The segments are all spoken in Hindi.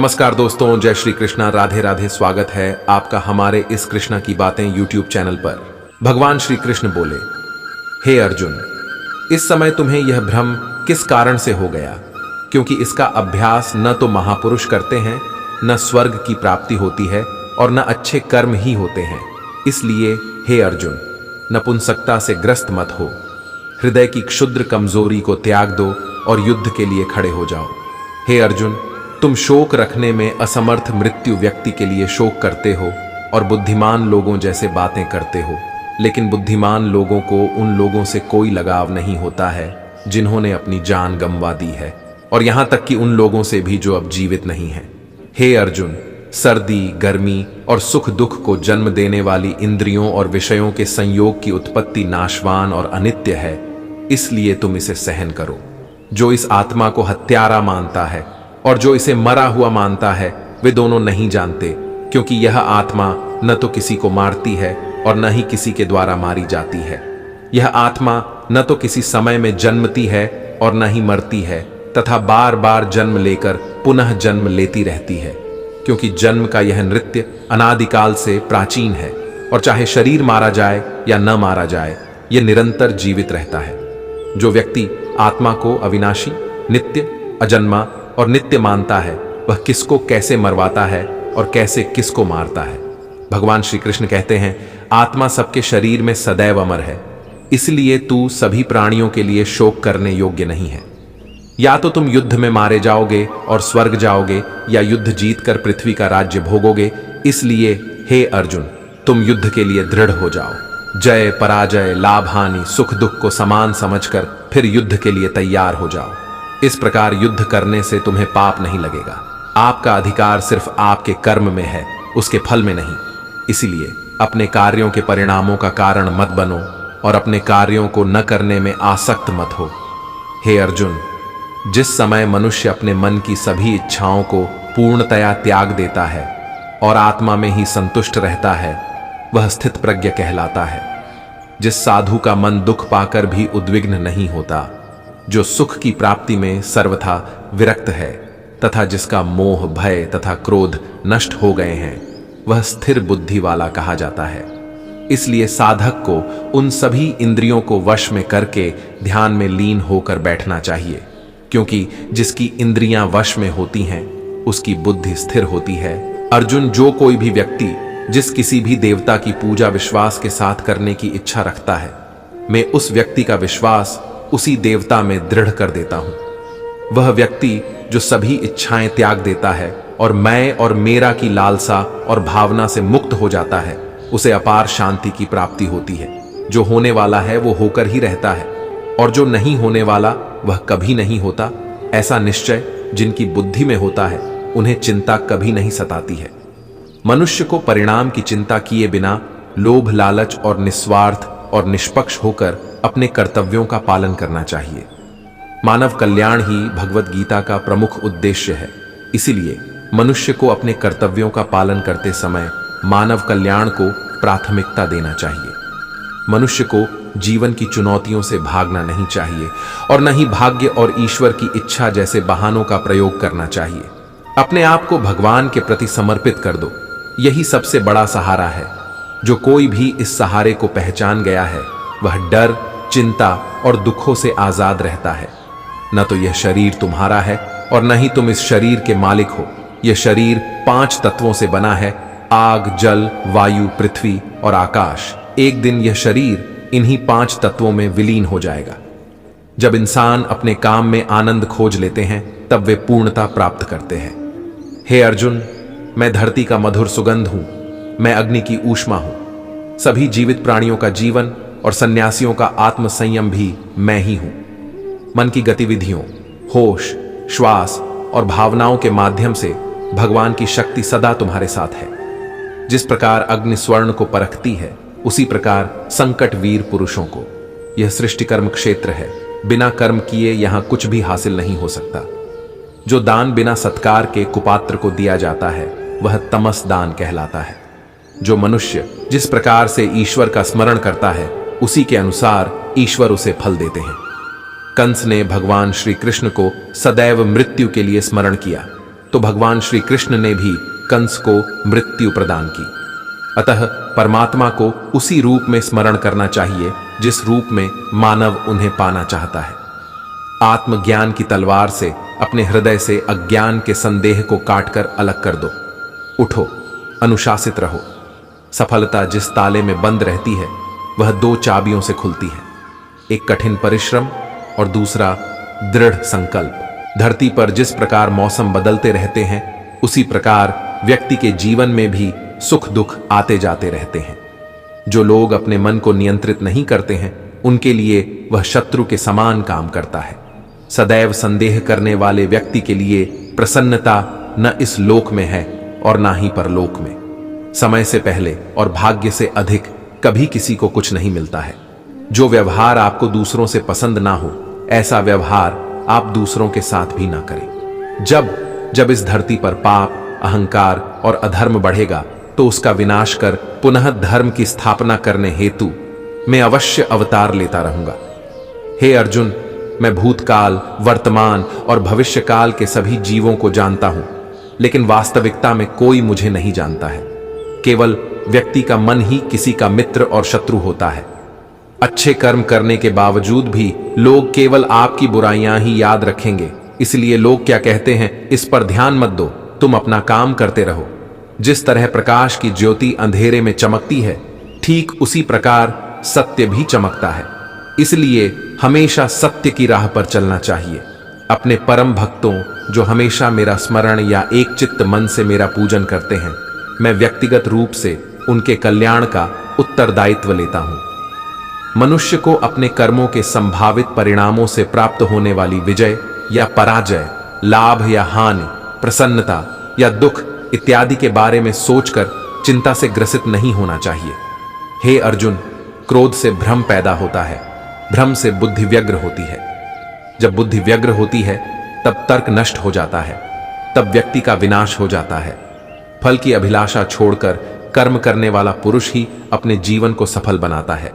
नमस्कार दोस्तों, जय श्री कृष्णा, राधे राधे। स्वागत है आपका हमारे इस कृष्णा की बातें यूट्यूब चैनल पर। भगवान श्री कृष्ण बोले, हे अर्जुन, इस समय तुम्हें यह भ्रम किस कारण से हो गया? क्योंकि इसका अभ्यास न तो महापुरुष करते हैं, न स्वर्ग की प्राप्ति होती है और न अच्छे कर्म ही होते हैं। इसलिए हे अर्जुन, नपुंसकता से ग्रस्त मत हो। हृदय की क्षुद्र कमजोरी को त्याग दो और युद्ध के लिए खड़े हो जाओ। हे अर्जुन, तुम शोक रखने में असमर्थ मृत्यु व्यक्ति के लिए शोक करते हो और बुद्धिमान लोगों जैसे बातें करते हो, लेकिन बुद्धिमान लोगों को उन लोगों से कोई लगाव नहीं होता है जिन्होंने अपनी जान गंवा दी है, और यहां तक कि उन लोगों से भी जो अब जीवित नहीं हैं। हे अर्जुन, सर्दी, गर्मी और सुख दुख को जन्म देने वाली इंद्रियों और विषयों के संयोग की उत्पत्ति नाशवान और अनित्य है, इसलिए तुम इसे सहन करो। जो इस आत्मा को हत्यारा मानता है और जो इसे मरा हुआ मानता है, वे दोनों नहीं जानते, क्योंकि यह आत्मा न तो किसी को मारती है और न ही किसी के द्वारा मारी जाती है। यह आत्मा न तो किसी समय में जन्मती है और न ही मरती है, तथा बार बार जन्म लेकर पुनः जन्म लेती रहती है, क्योंकि जन्म का यह नृत्य अनादिकाल से प्राचीन है, और चाहे शरीर मारा जाए या न मारा जाए, यह निरंतर जीवित रहता है। जो व्यक्ति आत्मा को अविनाशी, नित्य, अजन्मा और नित्य मानता है, वह किसको कैसे मरवाता है और कैसे किसको मारता है। भगवान श्री कृष्ण कहते हैं, आत्मा सबके शरीर में सदैव अमर है, इसलिए तू सभी प्राणियों के लिए शोक करने योग्य नहीं है। या तो तुम युद्ध में मारे जाओगे और स्वर्ग जाओगे, या युद्ध जीतकर पृथ्वी का राज्य भोगोगे। इसलिए हे अर्जुन, तुम युद्ध के लिए दृढ़ हो जाओ। जय पराजय, लाभ हानि, सुख दुख को समान समझकर फिर युद्ध के लिए तैयार हो जाओ। इस प्रकार युद्ध करने से तुम्हें पाप नहीं लगेगा। आपका अधिकार सिर्फ आपके कर्म में है, उसके फल में नहीं। इसीलिए अपने कार्यों के परिणामों का कारण मत बनो और अपने कार्यों को न करने में आसक्त मत हो। हे अर्जुन, जिस समय मनुष्य अपने मन की सभी इच्छाओं को पूर्णतया त्याग देता है और आत्मा में ही संतुष्ट रहता है, वह स्थित प्रज्ञ कहलाता है। जिस साधु का मन दुख पाकर भी उद्विग्न नहीं होता, जो सुख की प्राप्ति में सर्वथा विरक्त है, तथा जिसका मोह, भय तथा क्रोध नष्ट हो गए हैं, वह स्थिर बुद्धि वाला कहा जाता है। इसलिए साधक को उन सभी इंद्रियों को वश में करके ध्यान में लीन होकर बैठना चाहिए, क्योंकि जिसकी इंद्रियां वश में होती हैं, उसकी बुद्धि स्थिर होती है। अर्जुन, जो कोई भी व्यक्ति जिस किसी भी देवता की पूजा विश्वास के साथ करने की इच्छा रखता है, मैं उस व्यक्ति का विश्वास उसी देवता में दृढ़ कर देता हूं। वह व्यक्ति जो सभी इच्छाएं त्याग देता है और मैं और मेरा की लालसा और भावना से मुक्त हो जाता है, उसे अपार शांति की प्राप्ति होती है। जो होने वाला है वो होकर ही रहता है, और जो नहीं होने वाला वह कभी नहीं होता। ऐसा निश्चय जिनकी बुद्धि में होता है, उन्हें चिंता कभी नहीं सताती है। मनुष्य को परिणाम की चिंता किए बिना लोभ, लालच और निस्वार्थ और निष्पक्ष होकर अपने कर्तव्यों का पालन करना चाहिए। मानव कल्याण ही भगवत गीता का प्रमुख उद्देश्य है। इसीलिए मनुष्य को अपने कर्तव्यों का पालन करते समय मानव कल्याण को प्राथमिकता देना चाहिए। मनुष्य को जीवन की चुनौतियों से भागना नहीं चाहिए और न ही भाग्य और ईश्वर की इच्छा जैसे बहानों का प्रयोग करना चाहिए। अपने आप को भगवान के प्रति समर्पित कर दो, यही सबसे बड़ा सहारा है। जो कोई भी इस सहारे को पहचान गया है, वह डर, चिंता और दुखों से आजाद रहता है। न तो यह शरीर तुम्हारा है और न ही तुम इस शरीर के मालिक हो। यह शरीर 5 तत्वों से बना है: आग, जल, वायु, पृथ्वी और आकाश। एक दिन यह शरीर इन्हीं 5 तत्वों में विलीन हो जाएगा। जब इंसान अपने काम में आनंद खोज लेते हैं, तब वे पूर्णता प्राप्त करते हैं। हे अर्जुन, मैं धरती का मधुर सुगंध हूं, मैं अग्नि की ऊष्मा हूं। सभी जीवित प्राणियों का जीवन और सन्यासियों का आत्म संयम भी मैं ही हूं। मन की गतिविधियों, होश, श्वास और भावनाओं के माध्यम से भगवान की शक्ति सदा तुम्हारे साथ है। जिस प्रकार अग्नि स्वर्ण को परखती है, उसी प्रकार संकट वीर पुरुषों को। यह सृष्टि कर्म क्षेत्र है। बिना कर्म किए यहां कुछ भी हासिल नहीं हो सकता। जो दान बिना सत्कार के कुपात्र को दिया जाता है, वह तमस दान कहलाता है। जो मनुष्य जिस प्रकार से ईश्वर का स्मरण करता है, उसी के अनुसार ईश्वर उसे फल देते हैं। कंस ने भगवान श्री कृष्ण को सदैव मृत्यु के लिए स्मरण किया, तो भगवान श्री कृष्ण ने भी कंस को मृत्यु प्रदान की। अतः परमात्मा को उसी रूप में स्मरण करना चाहिए जिस रूप में मानव उन्हें पाना चाहता है। आत्मज्ञान की तलवार से अपने हृदय से अज्ञान के संदेह को काटकर अलग कर दो। उठो, अनुशासित रहो। सफलता जिस ताले में बंद रहती है वह 2 चाबियों से खुलती है, एक कठिन परिश्रम और दूसरा दृढ़ संकल्प। धरती पर जिस प्रकार मौसम बदलते रहते हैं उसी प्रकार व्यक्ति के जीवन में भी सुख दुख आते जाते रहते हैं। जो लोग अपने मन को नियंत्रित नहीं करते हैं उनके लिए वह शत्रु के समान काम करता है। सदैव संदेह करने वाले व्यक्ति के लिए प्रसन्नता न इस लोक में है और ना ही परलोक में। समय से पहले और भाग्य से अधिक कभी किसी को कुछ नहीं मिलता है। जो व्यवहार आपको दूसरों से पसंद ना हो ऐसा व्यवहार आप दूसरों के साथ भी ना करें। जब इस धरती पर पाप, अहंकार और अधर्म बढ़ेगा तो उसका विनाश कर पुनः धर्म की स्थापना करने हेतु मैं अवश्य अवतार लेता रहूंगा। हे अर्जुन, मैं भूतकाल, वर्तमान और भविष्य काल के सभी जीवों को जानता हूं, लेकिन वास्तविकता में कोई मुझे नहीं जानता है। केवल व्यक्ति का मन ही किसी का मित्र और शत्रु होता है। अच्छे कर्म करने के बावजूद भी लोग केवल आपकी बुराइयां ही याद रखेंगे। इसलिए लोग क्या कहते हैं इस पर ध्यान मत दो, तुम अपना काम करते रहो। जिस तरह प्रकाश की ज्योति अंधेरे में चमकती है ठीक उसी प्रकार सत्य भी चमकता है। इसलिए हमेशा सत्य की राह पर चलना चाहिए। अपने परम भक्तों जो हमेशा मेरा स्मरण या एक चित्त मन से मेरा पूजन करते हैं, मैं व्यक्तिगत रूप से उनके कल्याण का उत्तरदायित्व लेता हूं। मनुष्य को अपने कर्मों के संभावित परिणामों से प्राप्त होने वाली विजय या पराजय, लाभ या हानि, प्रसन्नता या दुख इत्यादि के बारे में सोचकर चिंता से ग्रसित नहीं होना चाहिए। हे अर्जुन, क्रोध से भ्रम पैदा होता है, भ्रम से बुद्धि व्यग्र होती है। जब बुद्धि व्यग्र होती है तब तर्क नष्ट हो जाता है, तब व्यक्ति का विनाश हो जाता है। फल की अभिलाषा छोड़कर कर्म करने वाला पुरुष ही अपने जीवन को सफल बनाता है।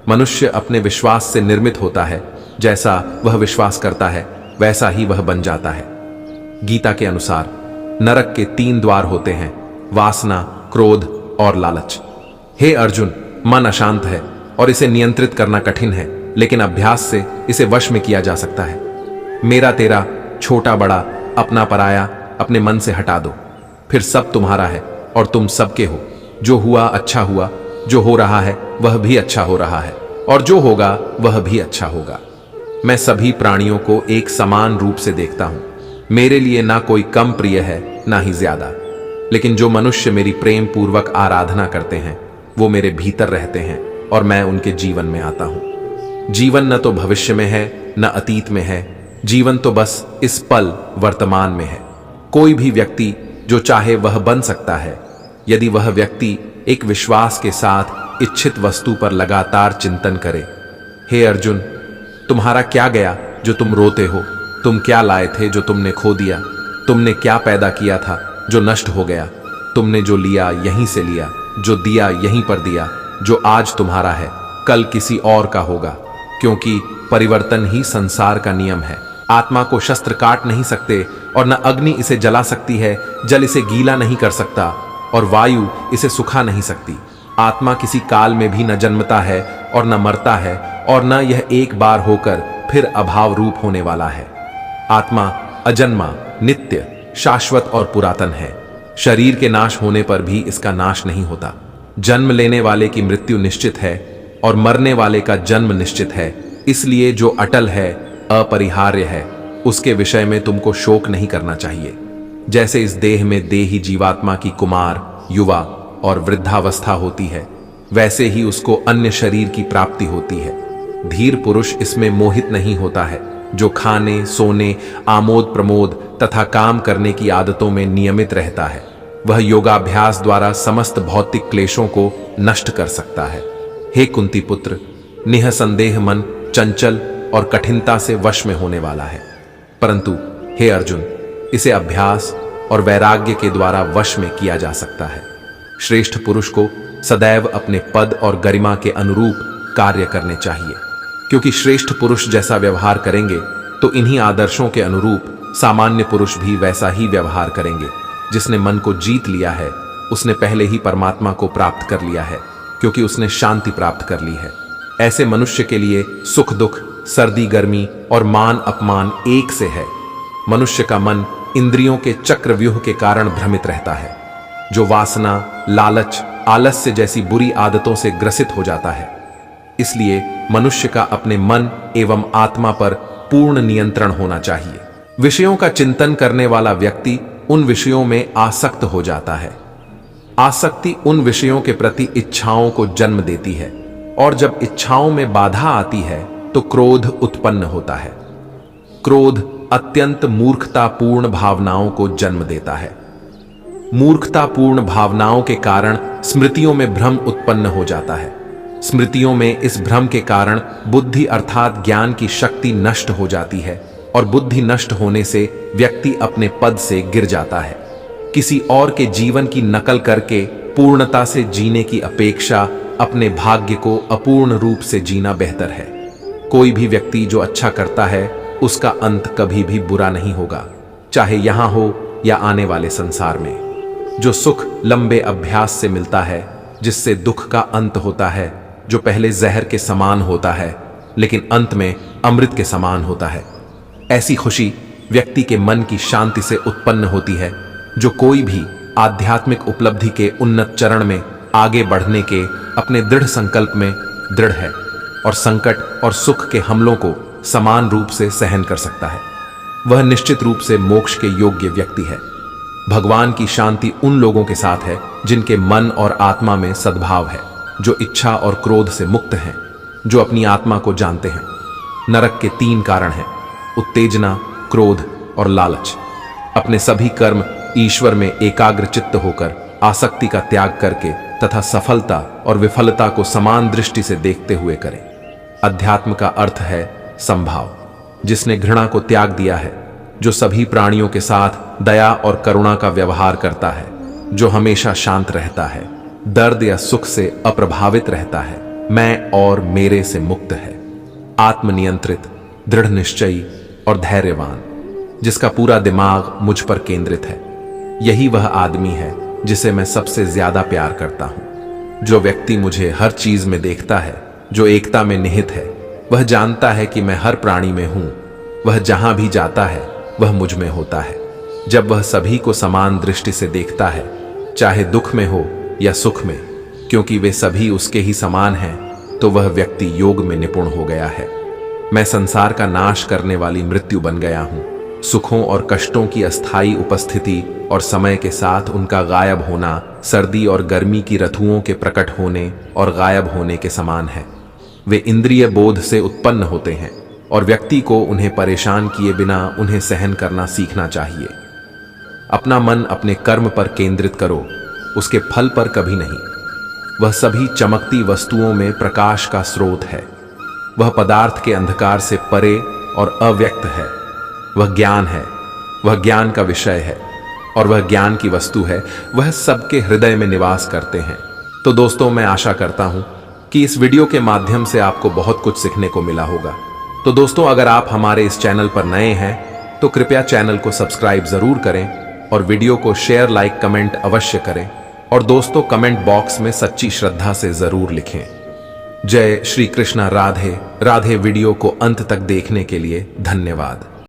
मनुष्य अपने विश्वास से निर्मित होता है, जैसा वह विश्वास करता है वैसा ही वह बन जाता है। गीता के अनुसार नरक के 3 द्वार होते हैं, वासना, क्रोध और लालच। हे अर्जुन, मन अशांत है और इसे नियंत्रित करना कठिन है, लेकिन अभ्यास से इसे वश में किया जा सकता है। मेरा तेरा, छोटा बड़ा, अपना पराया अपने मन से हटा दो, फिर सब तुम्हारा है और तुम सबके हो। जो हुआ अच्छा हुआ, जो हो रहा है वह भी अच्छा हो रहा है और जो होगा वह भी अच्छा होगा। मैं सभी प्राणियों को एक समान रूप से देखता हूं। मेरे लिए ना कोई कम प्रिय है ना ही ज्यादा, लेकिन जो मनुष्य मेरी प्रेम पूर्वक आराधना करते हैं वो मेरे भीतर रहते हैं और मैं उनके जीवन में आता हूं। जीवन न तो भविष्य में है न अतीत में है, जीवन तो बस इस पल वर्तमान में है। कोई भी व्यक्ति जो चाहे वह बन सकता है, यदि वह व्यक्ति एक विश्वास के साथ इच्छित वस्तु पर लगातार चिंतन करे। हे अर्जुन, तुम्हारा क्या गया जो तुम रोते हो? तुम क्या लाए थे जो तुमने खो दिया? तुमने क्या पैदा किया था जो नष्ट हो गया? तुमने जो लिया यहीं से लिया, जो दिया यहीं पर दिया। जो आज तुम्हारा है कल किसी और का होगा, क्योंकि परिवर्तन ही संसार का नियम है। आत्मा को शस्त्र काट नहीं सकते और न अग्नि इसे जला सकती है, जल इसे गीला नहीं कर सकता और वायु इसे सुखा नहीं सकती। आत्मा किसी काल में भी न जन्मता है और न मरता है और न यह एक बार होकर फिर अभाव रूप होने वाला है। आत्मा अजन्मा, नित्य, शाश्वत और पुरातन है। शरीर के नाश होने पर भी इसका नाश नहीं होता। जन्म लेने वाले की मृत्यु निश्चित है और मरने वाले का जन्म निश्चित है। इसलिए जो अटल है, अपरिहार्य है, उसके विषय में तुमको शोक नहीं करना चाहिए। जैसे इस देह में देही जीवात्मा की कुमार, युवा और वृद्धावस्था होती है, वैसे ही उसको अन्य शरीर की प्राप्ति होती है। धीर पुरुष इसमें मोहित नहीं होता है, जो खाने, सोने, आमोद प्रमोद तथा काम करने की आदतों में नियमित रहता है। वह योगाभ्यास द्वारा समस्त भौतिक क्लेशों को नष्ट कर सकता है। हे कुंती पुत्र, निःसंदेह मन चंचल और कठिनता से वश में होने वाला है, परंतु हे अर्जुन, इसे अभ्यास और वैराग्य के द्वारा वश में किया जा सकता है। श्रेष्ठ पुरुष को सदैव अपने पद और गरिमा के अनुरूप कार्य करने चाहिए, क्योंकि श्रेष्ठ पुरुष जैसा व्यवहार करेंगे तो इन्हीं आदर्शों के अनुरूप सामान्य पुरुष भी वैसा ही व्यवहार करेंगे। जिसने मन को जीत लिया है उसने पहले ही परमात्मा को प्राप्त कर लिया है, क्योंकि उसने शांति प्राप्त कर ली है। ऐसे मनुष्य के लिए सुख दुख, सर्दी गर्मी और मान अपमान एक से है। मनुष्य का मन इंद्रियों के चक्रव्यूह के कारण भ्रमित रहता है, जो वासना, लालच, आलस्य जैसी बुरी आदतों से ग्रसित हो जाता है। इसलिए मनुष्य का अपने मन एवं आत्मा पर पूर्ण नियंत्रण होना चाहिए। विषयों का चिंतन करने वाला व्यक्ति उन विषयों में आसक्त हो जाता है। आसक्ति उन विषयों के प्रति इच्छाओं को जन्म देती है, और जब इच्छाओं में बाधा आती है तो क्रोध उत्पन्न होता है। क्रोध अत्यंत मूर्खतापूर्ण भावनाओं को जन्म देता है। मूर्खतापूर्ण भावनाओं के कारण स्मृतियों में भ्रम उत्पन्न हो जाता है। स्मृतियों में इस भ्रम के कारण बुद्धि अर्थात ज्ञान की शक्ति नष्ट हो जाती है, और बुद्धि नष्ट होने से व्यक्ति अपने पद से गिर जाता है। किसी और के जीवन की नकल करके पूर्णता से जीने की अपेक्षा अपने भाग्य को अपूर्ण रूप से जीना बेहतर है। कोई भी व्यक्ति जो अच्छा करता है उसका अंत कभी भी बुरा नहीं होगा, चाहे यहां हो या आने वाले संसार में। जो सुख लंबे अभ्यास से मिलता है, जिससे दुख का अंत होता है, जो पहले जहर के समान होता है लेकिन अंत में अमृत के समान होता है। ऐसी खुशी व्यक्ति के मन की शांति से उत्पन्न होती है, जो कोई भी आध्यात्मिक उपलब्धि के उन्नत चरण में आगे बढ़ने के अपने दृढ़ संकल्प में दृढ़ है, और संकट और सुख के हमलों को समान रूप से सहन कर सकता है। वह निश्चित रूप से मोक्ष के योग्य व्यक्ति है। भगवान की शांति उन लोगों के साथ है जिनके मन और आत्मा में सद्भाव है, जो इच्छा और क्रोध से मुक्त हैं, जो अपनी आत्मा को जानते हैं। नरक के 3 कारण हैं: उत्तेजना, क्रोध और लालच। अपने सभी कर्म ईश्वर में एकाग्र चित्त होकर आसक्ति का त्याग करके तथा सफलता और विफलता को समान दृष्टि से देखते हुए करें। अध्यात्म का अर्थ है संभाव। जिसने घृणा को त्याग दिया है, जो सभी प्राणियों के साथ दया और करुणा का व्यवहार करता है, जो हमेशा शांत रहता है, दर्द या सुख से अप्रभावित रहता है, मैं और मेरे से मुक्त है, आत्मनियंत्रित, दृढ़ निश्चयी और धैर्यवान, जिसका पूरा दिमाग मुझ पर केंद्रित है। यही वह आदमी है जिसे मैं सबसे ज्यादा प्यार करता हूं। जो व्यक्ति मुझे हर चीज में देखता है, जो एकता में निहित है, वह जानता है कि मैं हर प्राणी में हूं। वह जहां भी जाता है वह मुझ में होता है। जब वह सभी को समान दृष्टि से देखता है, चाहे दुख में हो या सुख में, क्योंकि वे सभी उसके ही समान हैं, तो वह व्यक्ति योग में निपुण हो गया है। मैं संसार का नाश करने वाली मृत्यु बन गया हूं। सुखों और कष्टों की अस्थायी उपस्थिति और समय के साथ उनका गायब होना सर्दी और गर्मी की ऋतुओं के प्रकट होने और गायब होने के समान है। वे इंद्रिय बोध से उत्पन्न होते हैं, और व्यक्ति को उन्हें परेशान किए बिना उन्हें सहन करना सीखना चाहिए। अपना मन अपने कर्म पर केंद्रित करो, उसके फल पर कभी नहीं। वह सभी चमकती वस्तुओं में प्रकाश का स्रोत है। वह पदार्थ के अंधकार से परे और अव्यक्त है। वह ज्ञान है, वह ज्ञान का विषय है, और वह ज्ञान की वस्तु है। वह सबके हृदय में निवास करते हैं। तो दोस्तों, मैं आशा करता हूं कि इस वीडियो के माध्यम से आपको बहुत कुछ सीखने को मिला होगा। तो दोस्तों, अगर आप हमारे इस चैनल पर नए हैं तो कृपया चैनल को सब्सक्राइब जरूर करें, और वीडियो को शेयर, लाइक, कमेंट अवश्य करें। और दोस्तों, कमेंट बॉक्स में सच्ची श्रद्धा से जरूर लिखें। जय श्री कृष्णा। राधे राधे। वीडियो को अंत तक देखने के लिए धन्यवाद।